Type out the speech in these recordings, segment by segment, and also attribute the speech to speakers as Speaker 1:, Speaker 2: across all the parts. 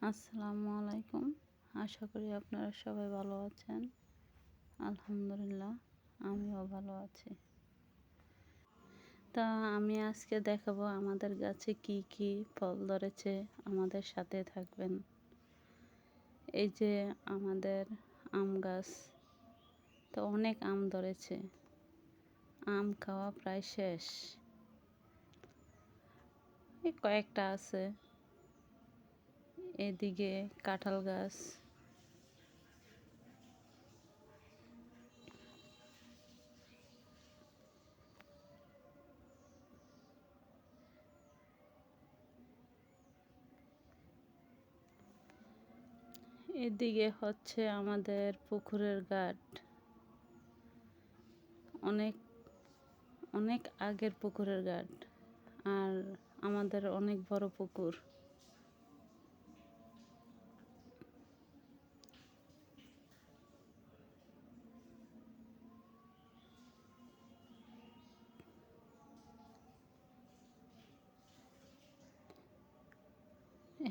Speaker 1: আসসালামু আলাইকুম। আশা করি আপনারা সবাই ভালো আছেন। আলহামদুলিল্লাহ, আমিও ভালো আছি। তা আমি আজকে দেখাবো আমাদের গাছে কি কি ফল ধরেছে। আমাদের সাথে থাকবেন। এই যে আমাদের আম গাছ, তো অনেক আম ধরেছে। আম খাওয়া প্রায় শেষ, এই কয়েকটা আছে। এদিকে কাঁঠাল গাছ, এদিকে হচ্ছে আমাদের পুকুরের ঘাট। অনেক অনেক আগের পুকুরের ঘাট, আর আমাদের অনেক বড় পুকুর।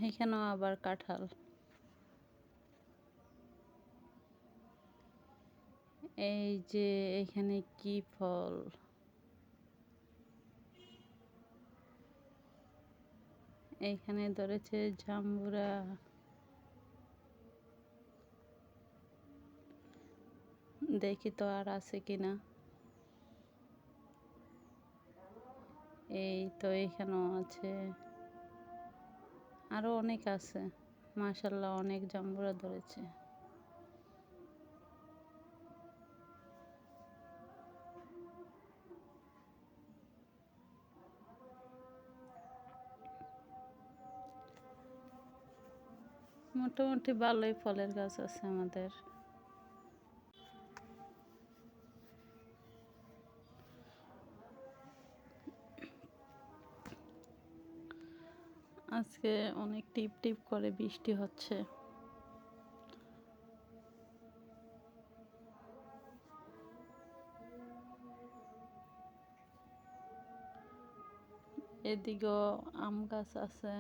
Speaker 1: এখানেও আবার কাঁঠাল। এই যে এখানে কি ফল, এখানে ধরেছে জাম্বুরা। দেখি তো আর আছে কিনা। এই তো এখানেও আছে, আরো অনেক আছে। মাশাআল্লাহ, অনেক জাম্বুরা ধরেছে। মোটামুটি ভালোই ফলের গাছ আছে আমাদের। আজকে অনেক টিপ টিপ করে বৃষ্টি হচ্ছে। এদিকেও আম গাছ আছে।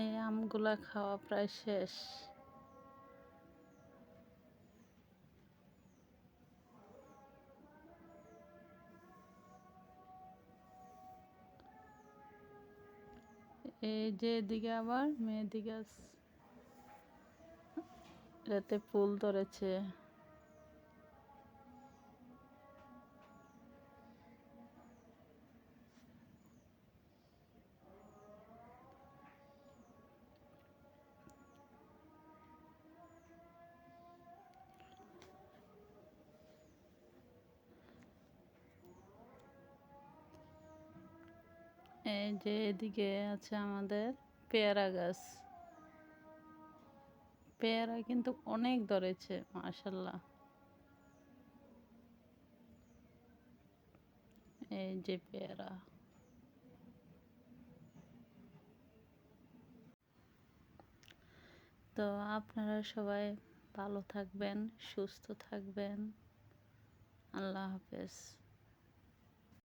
Speaker 1: এই আমগুলা খাওয়া প্রায় শেষ। এই যে এদিকে আবার মেহেদি গাছ, এটাতে ফুল ধরেছে। এই যে এদিকে আছে আমাদের পেয়ারা গাছ। পেয়ারা কিন্তু অনেক ধরেছে, মাশাআল্লাহ। এই যে পেয়ারা। তো আপনারা সবাই ভালো থাকবেন, সুস্থ থাকবেন। আল্লাহ হাফেজ।